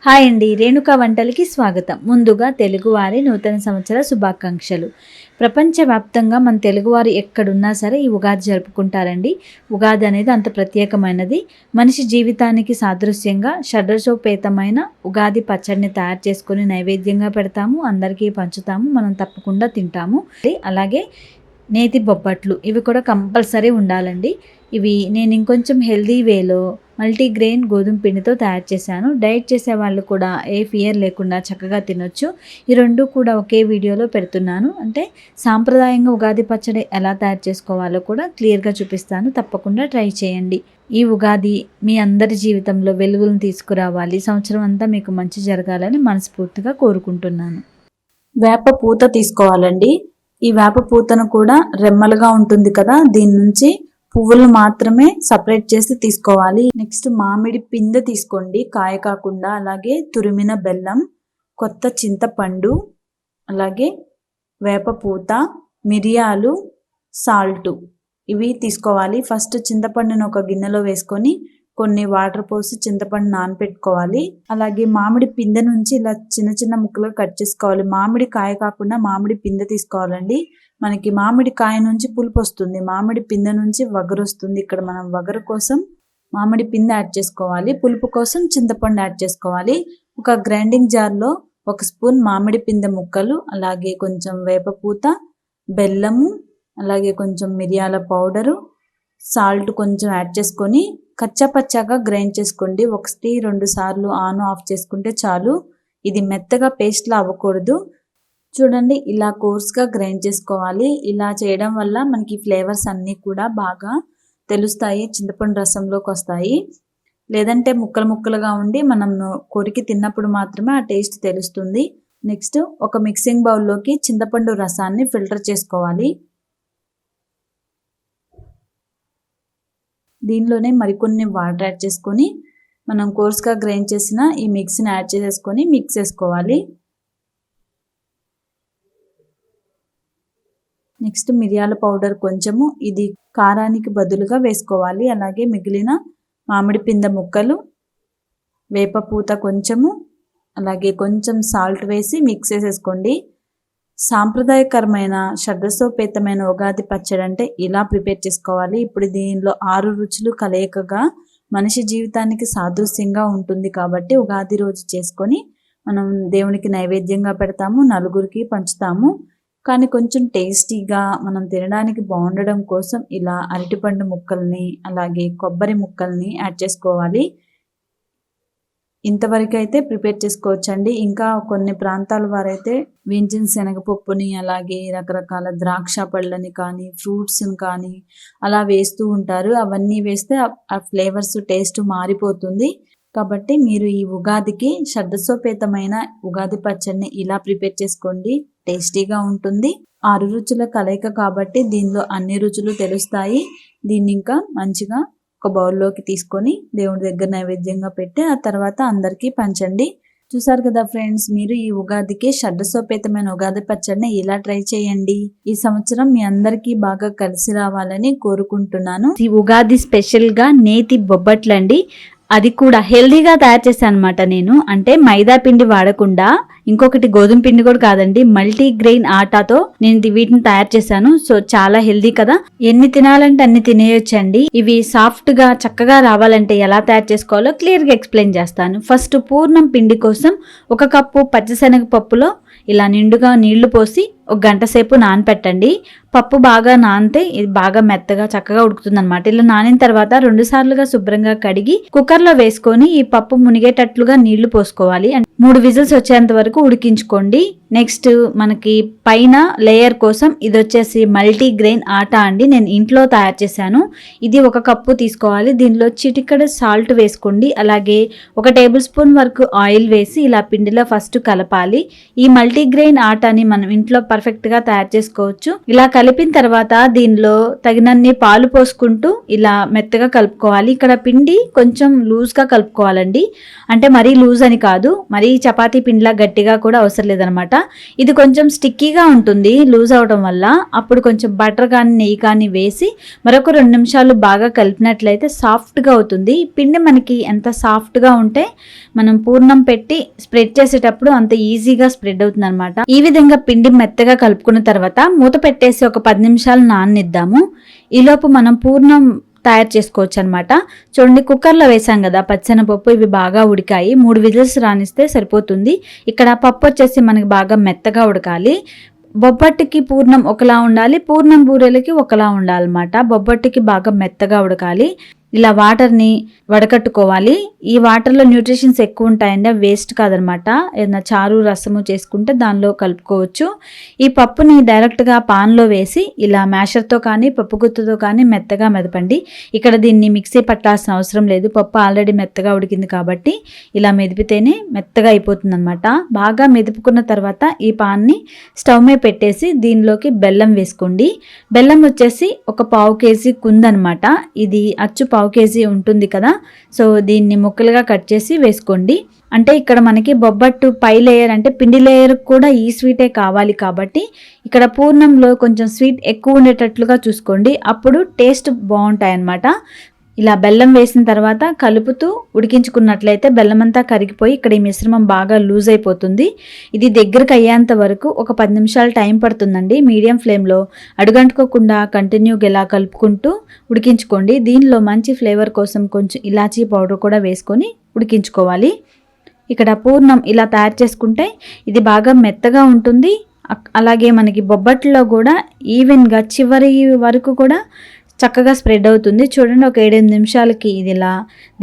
Hi అండి, రేణుకా వంటలకి స్వాగతం. ముందుగా తెలుగువారి నూతన సంవత్సర శుభాకాంక్షలు. ప్రపంచవ్యాప్తంగా మన తెలుగువారు ఎక్కడున్నా సరే ఈ ఉగాది జరుపుకుంటారండి. ఉగాది అనేది అంత ప్రత్యేకమైనది. మనిషి జీవితానికి సాదృశ్యంగా షడ్రసోపేతమైన ఉగాది పచ్చడిని తయారు చేసుకొని నైవేద్యంగా పెడతాము, అందరికీ పంచుతాము, మనం తప్పకుండా తింటాము. అలాగే నేతి బొబ్బట్లు ఇవి కూడా కంపల్సరీ ఉండాలండి. ఇవి నేను ఇంకొంచెం హెల్దీ వేలో మల్టీగ్రెయిన్ గోధుమ పిండితో తయారు చేశాను. డైట్ చేసే వాళ్ళు కూడా ఏ ఫియర్ లేకుండా చక్కగా తినొచ్చు. ఈ రెండు కూడా ఒకే వీడియోలో పెడుతున్నాను. అంటే సాంప్రదాయంగా ఉగాది పచ్చడి ఎలా తయారు చేసుకోవాలో కూడా క్లియర్గా చూపిస్తాను. తప్పకుండా ట్రై చేయండి. ఈ ఉగాది మీ అందరి జీవితంలో వెలుగులను తీసుకురావాలి, సంవత్సరం అంతా మీకు మంచి జరగాలని మనస్ఫూర్తిగా కోరుకుంటున్నాను. వేప పూత తీసుకోవాలండి. ఈ వేప పూతను కూడా రెమ్మలుగా ఉంటుంది కదా, దీని నుంచి పువ్వులు మాత్రమే సపరేట్ చేసి తీసుకోవాలి. నెక్స్ట్ మామిడి పిందె తీసుకోండి, కాయ కాకుండా. అలాగే తురిమిన బెల్లం, కొత్త చింతపండు, అలాగే వేప పూత, మిరియాలు, సాల్ట్ ఇవి తీసుకోవాలి. ఫస్ట్ చింతపండును ఒక గిన్నెలో వేసుకొని కొన్ని వాటర్ పోసి చింతపండు నానపెట్టుకోవాలి. అలాగే మామిడి పిందె నుంచి ఇలా చిన్న చిన్న ముక్కలు కట్ చేసుకోవాలి. మామిడి కాయ కాకుండా మామిడి పిందె తీసుకోవాలండి. మనకి మామిడి కాయ నుంచి పులుపు వస్తుంది, మామిడి పిందె నుంచి వగరు వస్తుంది. ఇక్కడ మనం వగరు కోసం మామిడి పిందె యాడ్ చేసుకోవాలి, పులుపు కోసం చింతపండు యాడ్ చేసుకోవాలి. ఒక గ్రైండింగ్ జార్లో 1 స్పూన్ మామిడి పిందె ముక్కలు, అలాగే కొంచెం వేప పూత, బెల్లము, అలాగే కొంచెం మిరియాల పౌడరు, సాల్ట్ కొంచెం యాడ్ చేసుకొని కచ్చాపచ్చాగా గ్రైండ్ చేసుకోండి. 1-2 సార్లు ఆన్ ఆఫ్ చేసుకుంటే చాలు. ఇది మెత్తగా పేస్ట్లా అవ్వకూడదు. చూడండి, ఇలా కోర్స్గా గ్రైండ్ చేసుకోవాలి. ఇలా చేయడం వల్ల మనకి ఫ్లేవర్స్ అన్నీ కూడా బాగా తెలుస్తాయి, చింతపండు రసంలోకి వస్తాయి. లేదంటే ముక్కలు ముక్కలుగా ఉండి మనం కొరికి తిన్నప్పుడు మాత్రమే ఆ టేస్ట్ తెలుస్తుంది. నెక్స్ట్ ఒక మిక్సింగ్ బౌల్లోకి చింతపండు రసాన్ని ఫిల్టర్ చేసుకోవాలి. దీనిలోనే మరికొన్ని వాటర్ యాడ్ చేసుకొని మనం కోర్స్గా గ్రైండ్ చేసిన ఈ మిక్స్ని యాడ్ చేసేసుకొని మిక్స్ చేసుకోవాలి. నెక్స్ట్ మిరియాల పౌడర్ కొంచెము, ఇది కారానికి బదులుగా వేసుకోవాలి. అలాగే మిగిలిన మామిడి పిందె ముక్కలు, వేప పూత కొంచెము, అలాగే కొంచెం సాల్ట్ వేసి మిక్స్ చేసేసుకోండి. సాంప్రదాయకరమైన షడ్రసోపేతమైన ఉగాది పచ్చడి అంటే ఇలా ప్రిపేర్ చేసుకోవాలి. ఇప్పుడు దీనిలో 6 రుచులు కలయికగా మనిషి జీవితానికి సాదృశ్యంగా ఉంటుంది కాబట్టి ఉగాది రోజు చేసుకొని మనం దేవునికి నైవేద్యంగా పెడతాము, నలుగురికి పంచుతాము. కానీ కొంచెం టేస్టీగా మనం తినడానికి బాగుండడం కోసం ఇలా అరటిపండు ముక్కల్ని, అలాగే కొబ్బరి ముక్కల్ని యాడ్ చేసుకోవాలి. ఇంతవరకు అయితే ప్రిపేర్ చేసుకోవచ్చండి. ఇంకా కొన్ని ప్రాంతాల వారైతే వేయించిన శనగపప్పుని, అలాగే రకరకాల ద్రాక్ష పళ్ళని కానీ ఫ్రూట్స్ని కానీ అలా వేస్తూ ఉంటారు. అవన్నీ వేస్తే ఆ ఫ్లేవర్స్ టేస్ట్ మారిపోతుంది. కాబట్టి మీరు ఈ ఉగాదికి షడ్రసోపేతమైన ఉగాది పచ్చడిని ఇలా ప్రిపేర్ చేసుకోండి, టేస్టీగా ఉంటుంది. 6 రుచుల కలయిక కాబట్టి దీనిలో అన్ని రుచులు తెలుస్తాయి. దీన్ని ఇంకా మంచిగా ఒక బౌల్లోకి తీసుకొని దేవుడి దగ్గర నైవేద్యంగా పెట్టి ఆ తర్వాత అందరికీ పంచండి. చూసారు కదా ఫ్రెండ్స్, మీరు ఈ ఉగాదికి షడ్రసోపేతమైన ఉగాది పచ్చడిని ఇలా ట్రై చేయండి. ఈ సంవత్సరం మీ అందరికీ బాగా కలిసి రావాలని కోరుకుంటున్నాను. ఈ ఉగాది స్పెషల్ గా నేతి బొబ్బట్లండి, అది కూడా హెల్దీగా తయారు చేశాను అనమాట నేను. అంటే మైదా పిండి వాడకుండా, ఇంకొకటి గోధుమ పిండి కూడా కాదండి, మల్టీగ్రెయిన్ ఆటాతో నేను వీటిని తయారు చేశాను. సో చాలా హెల్దీ కదా, ఎన్ని తినాలంటే అన్ని తినేయొచ్చండి. ఇవి సాఫ్ట్ గా చక్కగా రావాలంటే ఎలా తయారు చేసుకోవాలో క్లియర్ గా ఎక్స్ప్లెయిన్ చేస్తాను. ఫస్ట్ పూర్ణం పిండి కోసం 1 కప్పు పచ్చిశనగ పప్పులో ఇలా నిండుగా నీళ్లు పోసి 1 గంట సేపు నానపెట్టండి. పప్పు బాగా నానితే ఇది బాగా మెత్తగా చక్కగా ఉడుకుతుంది అనమాట. ఇలా నానిన తర్వాత 2 సార్లుగా శుభ్రంగా కడిగి కుక్కర్లో వేసుకొని ఈ పప్పు మునిగేటట్లుగా నీళ్లు పోసుకోవాలి. 3 విజిల్స్ వచ్చేంత వరకు ఉడికించుకోండి. నెక్స్ట్ మనకి పైన లేయర్ కోసం ఇది వచ్చేసి మల్టీగ్రెయిన్ ఆటా అండి, నేను ఇంట్లో తయారు చేశాను. ఇది 1 కప్పు తీసుకోవాలి. దీనిలో చిటికెడు సాల్ట్ వేసుకోండి. అలాగే 1 టేబుల్ స్పూన్ వరకు ఆయిల్ వేసి ఇలా పిండిలో ఫస్ట్ కలపాలి. ఈ మల్టీగ్రెయిన్ ఆటాని మనం ఇంట్లో పర్ఫెక్ట్ గా తయారు చేసుకోవచ్చు. ఇలా కలిపిన తర్వాత దీనిలో తగినన్ని పాలు పోసుకుంటూ ఇలా మెత్తగా కలుపుకోవాలి. ఇక్కడ పిండి కొంచెం లూజ్ గా కలుపుకోవాలండి, అంటే మరీ లూజ్ అని కాదు, మరీ చపాతీ పిండిలా గట్టిగా కూడా అవసరం లేదనమాట. ఇది కొంచెం స్టిక్కీగా ఉంటుంది లూజ్ అవడం వల్ల. అప్పుడు కొంచెం బటర్ కానీ నెయ్యి కానీ వేసి మరొక 2 నిమిషాలు బాగా కలిపినట్లయితే సాఫ్ట్గా అవుతుంది. పిండి మనకి ఎంత సాఫ్ట్గా ఉంటే మనం పూర్ణం పెట్టి స్ప్రెడ్ చేసేటప్పుడు అంత ఈజీగా స్ప్రెడ్ అవుతుంది అనమాట. ఈ విధంగా పిండి మెత్తగా కలుపుకున్న తర్వాత మూత పెట్టేసి ఒక 10 నిమిషాలు నాననిద్దాము. ఈలోపు మనం పూర్ణం తయారు చేసుకోవచ్చు అనమాట. చూడండి, కుక్కర్లో వేసాం కదా పచ్చెనపప్పు, ఇవి బాగా ఉడికాయి. 3 విజిల్స్ రానిస్తే సరిపోతుంది. ఇక్కడ పప్పు వచ్చేసి మనకి బాగా మెత్తగా ఉడకాలి. బొబ్బట్టుకి పూర్ణం ఒకలా ఉండాలి, పూర్ణం బూరెలకి ఒకలా ఉండాలన్నమాట. బొబ్బట్టుకి బాగా మెత్తగా ఉడకాలి. ఇలా వాటర్ని వడకట్టుకోవాలి. ఈ వాటర్లో న్యూట్రిషన్స్ ఎక్కువ ఉంటాయండి, అవి వేస్ట్ కాదనమాట. ఏదైనా చారు రసము చేసుకుంటే దానిలో కలుపుకోవచ్చు. ఈ పప్పుని డైరెక్ట్గా పాన్లో వేసి ఇలా మ్యాషర్తో కానీ పప్పు గుత్తుతో కానీ మెత్తగా మెదపండి. ఇక్కడ దీన్ని మిక్సీ పట్టాల్సిన అవసరం లేదు, పప్పు ఆల్రెడీ మెత్తగా ఉడికింది కాబట్టి ఇలా మెదిపితేనే మెత్తగా అయిపోతుంది అనమాట. బాగా మెదుపుకున్న తర్వాత ఈ పాన్ని స్టవ్ మీద పెట్టేసి దీనిలోకి బెల్లం వేసుకోండి. బెల్లం వచ్చేసి ఒక 1/2 కేజీ కుందనమాట. ఇది అచ్చు 1/2 కేజీ ఉంటుంది కదా, సో దీన్ని ముక్కలుగా కట్ చేసి వేసుకోండి. అంటే ఇక్కడ మనకి బొబ్బట్టు పై లేయర్ అంటే పిండి లేయర్ కూడా ఈ స్వీటే కావాలి కాబట్టి ఇక్కడ పూర్ణంలో కొంచెం స్వీట్ ఎక్కువ ఉండేటట్లుగా చూసుకోండి, అప్పుడు టేస్ట్ బాగుంటాయి అన్నమాట. ఇలా బెల్లం వేసిన తర్వాత కలుపుతూ ఉడికించుకున్నట్లయితే బెల్లం అంతా కరిగిపోయి ఇక్కడ ఈ మిశ్రమం బాగా లూజ్ అయిపోతుంది. ఇది దగ్గరకు అయ్యేంత వరకు ఒక 10 నిమిషాలు టైం పడుతుందండి. మీడియం ఫ్లేమ్లో అడుగంటుకోకుండా కంటిన్యూగా ఇలా కలుపుకుంటూ ఉడికించుకోండి. దీనిలో మంచి ఫ్లేవర్ కోసం కొంచెం ఇలాచీ పౌడర్ కూడా వేసుకొని ఉడికించుకోవాలి. ఇక్కడ పూర్ణం ఇలా తయారు చేసుకుంటే ఇది బాగా మెత్తగా ఉంటుంది. అలాగే మనకి బొబ్బట్లో కూడా ఈవెన్గా చివరి వరకు కూడా చక్కగా స్ప్రెడ్ అవుతుంది. చూడండి, ఒక 7-8 నిమిషాలకి ఇది ఇలా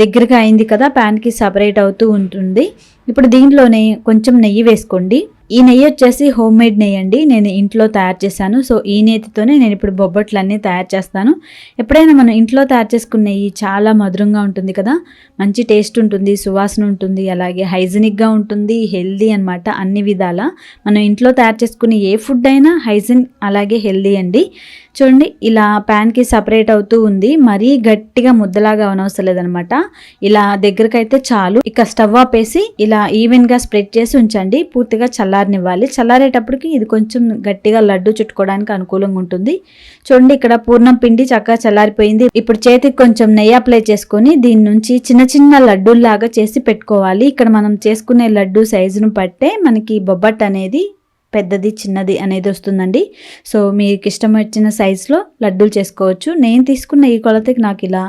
దగ్గరగా అయింది కదా, ప్యాన్కి సపరేట్ అవుతూ ఉంటుంది. ఇప్పుడు దీంట్లోనే కొంచెం నెయ్యి వేసుకోండి. ఈ నెయ్యి వచ్చేసి హోమ్ మేడ్ నెయ్యి అండి, నేను ఇంట్లో తయారు చేశాను. సో ఈ నెయ్యితోనే నేను ఇప్పుడు బొబ్బట్లన్నీ తయారు చేస్తాను. ఎప్పుడైనా మనం ఇంట్లో తయారు చేసుకున్న నెయ్యి చాలా మధురంగా ఉంటుంది కదా, మంచి టేస్ట్ ఉంటుంది, సువాసన ఉంటుంది, అలాగే హైజీనిక్గా ఉంటుంది, హెల్దీ అనమాట. అన్ని విధాల మనం ఇంట్లో తయారు చేసుకునే ఏ ఫుడ్ అయినా హైజీన్ అలాగే హెల్దీ అండి. చూడండి, ఇలా ప్యాన్కి సపరేట్ అవుతూ ఉంది. మరీ గట్టిగా ముద్దలాగా అవనవసరం లేదనమాట, ఇలా దగ్గరకైతే చాలు. ఇక స్టవ్ ఆపేసి ఇలా ఈవెన్గా స్ప్రెడ్ చేసి ఉంచండి. పూర్తిగా చల్లారనివ్వాలి. చల్లారేటప్పటికి ఇది కొంచెం గట్టిగా లడ్డు చుట్టుకోవడానికి అనుకూలంగా ఉంటుంది. చూడండి, ఇక్కడ పూర్ణం పిండి చక్కగా చల్లారిపోయింది. ఇప్పుడు చేతికి కొంచెం నెయ్యి అప్లై చేసుకొని దీని నుంచి చిన్న చిన్న లడ్డూల్లాగా చేసి పెట్టుకోవాలి. ఇక్కడ మనం చేసుకునే లడ్డు సైజును బట్టే మనకి బొబ్బట్ అనేది పెద్దది చిన్నది అనేది వస్తుందండి. సో మీకు ఇష్టం వచ్చిన సైజులో లడ్డూలు చేసుకోవచ్చు. నేను తీసుకున్న ఈ కొలతకి నాకు ఇలా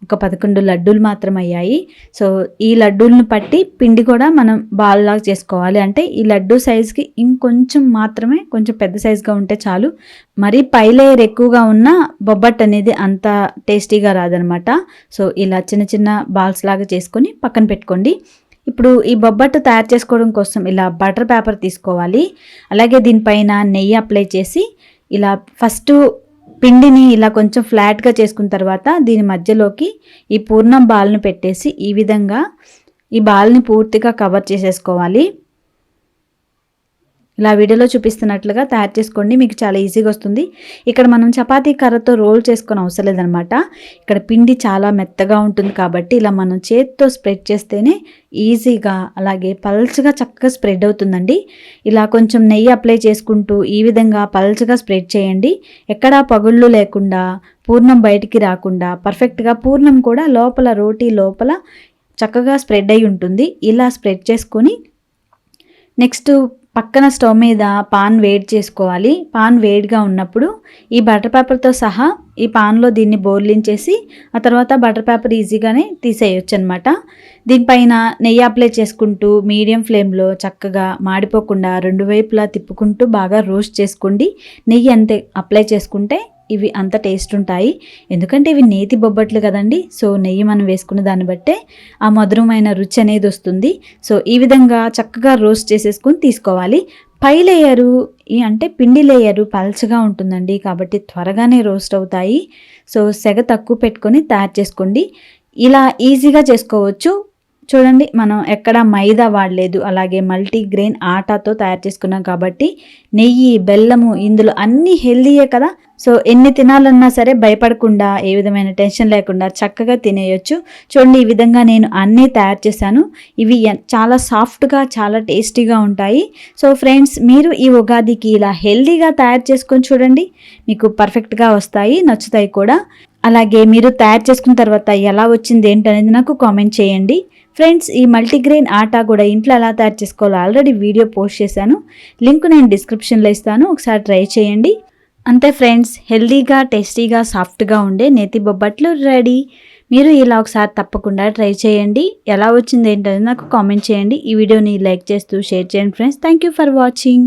ఒక 11 లడ్డూలు మాత్రం అయ్యాయి. సో ఈ లడ్డూలను పట్టి పిండి కూడా మనం బాల్ లాగా చేసుకోవాలి. అంటే ఈ లడ్డూ సైజుకి ఇంకొంచెం మాత్రమే, కొంచెం పెద్ద సైజుగా ఉంటే చాలు. మరి పై లేయర్ ఎక్కువగా ఉన్న బొబ్బట్ అనేది అంత టేస్టీగా రాదనమాట. సో ఇలా చిన్న చిన్న బాల్స్ లాగా చేసుకొని పక్కన పెట్టుకోండి. ఇప్పుడు ఈ బొబ్బట్టు తయారు చేసుకోవడం కోసం ఇలా బటర్ పేపర్ తీసుకోవాలి. అలాగే దీనిపైన నెయ్యి అప్లై చేసి ఇలా ఫస్ట్ పిండిని ఇలా కొంచెం ఫ్లాట్గా చేసుకున్న తర్వాత దీని మధ్యలోకి ఈ పూర్ణం బాల్ను పెట్టేసి ఈ విధంగా ఈ బాల్ని పూర్తిగా కవర్ చేసేసుకోవాలి. ఇలా వీడియోలో చూపిస్తున్నట్లుగా తయారు చేసుకోండి, మీకు చాలా ఈజీగా వస్తుంది. ఇక్కడ మనం చపాతీ కర్రతో రోల్ చేసుకొని అవసరం లేదనమాట. ఇక్కడ పిండి చాలా మెత్తగా ఉంటుంది కాబట్టి ఇలా మనం చేతితో స్ప్రెడ్ చేస్తేనే ఈజీగా అలాగే పల్చగా చక్కగా స్ప్రెడ్ అవుతుందండి. ఇలా కొంచెం నెయ్యి అప్లై చేసుకుంటూ ఈ విధంగా పల్చగా స్ప్రెడ్ చేయండి. ఎక్కడా పగుళ్ళు లేకుండా, పూర్ణం బయటికి రాకుండా పర్ఫెక్ట్గా పూర్ణం కూడా లోపల రోటీ లోపల చక్కగా స్ప్రెడ్ అయి ఉంటుంది. ఇలా స్ప్రెడ్ చేసుకొని నెక్స్ట్ పక్కన స్టవ్ మీద పాన్ వేడి చేసుకోవాలి. పాన్ వేడిగా ఉన్నప్పుడు ఈ బటర్ పేపర్తో సహా ఈ పాన్లో దీన్ని బోర్లించేసి ఆ తర్వాత బటర్ పేపర్ ఈజీగానే తీసేయచ్చు అనమాట. దీనిపైన నెయ్యి అప్లై చేసుకుంటూ మీడియం ఫ్లేమ్లో చక్కగా మాడిపోకుండా 2 వైపులా తిప్పుకుంటూ బాగా రోస్ట్ చేసుకోండి. నెయ్యి అంతే అప్లై చేసుకుంటే ఇవి అంత టేస్ట్ ఉంటాయి, ఎందుకంటే ఇవి నేతి బొబ్బట్లు కదండి. సో నెయ్యి మనం వేసుకున్న దాన్ని బట్టే ఆ మధురమైన రుచి అనేది వస్తుంది. సో ఈ విధంగా చక్కగా రోస్ట్ చేసేసుకొని తీసుకోవాలి. పై లేయరు అంటే పిండి లేయరు పల్చగా ఉంటుందండి కాబట్టి త్వరగానే రోస్ట్ అవుతాయి. సో సెగ తక్కువ పెట్టుకొని తయారు చేసుకోండి. ఇలా ఈజీగా చేసుకోవచ్చు. చూడండి, మనం ఎక్కడ మైదా వాడలేదు, అలాగే మల్టీగ్రెయిన్ ఆటాతో తయారు చేసుకున్నాం కాబట్టి నెయ్యి, బెల్లము ఇందులో అన్నీ హెల్దీయే కదా. సో ఎన్ని తినాలన్నా సరే భయపడకుండా, ఏ విధమైన టెన్షన్ లేకుండా చక్కగా తినేయొచ్చు. చూడండి, ఈ విధంగా నేను అన్నీ తయారు చేశాను. ఇవి చాలా సాఫ్ట్గా, చాలా టేస్టీగా ఉంటాయి. సో ఫ్రెండ్స్, మీరు ఈ ఉగాదికి ఇలా హెల్దీగా తయారు చేసుకొని చూడండి, మీకు పర్ఫెక్ట్గా వస్తాయి, నచ్చుతాయి కూడా. అలాగే మీరు తయారు చేసుకున్న తర్వాత ఎలా వచ్చింది ఏంటనేది నాకు కామెంట్ చేయండి. ఫ్రెండ్స్, ఈ మల్టీగ్రెయిన్ ఆటా కూడా ఇంట్లో ఎలా తయారు చేసుకోవాలో ఆల్రెడీ వీడియో పోస్ట్ చేశాను, లింక్ నేను డిస్క్రిప్షన్లో ఇస్తాను, ఒకసారి ట్రై చేయండి. అంతే ఫ్రెండ్స్, హెల్దీగా, టేస్టీగా, సాఫ్ట్గా ఉండే నేతి బొబ్బట్లు రెడీ. మీరు ఇలా ఒకసారి తప్పకుండా ట్రై చేయండి. ఎలా వచ్చింది ఏంటనేది నాకు కామెంట్ చేయండి. ఈ వీడియోని లైక్ చేస్తూ షేర్ చేయండి friends. Thank you for watching.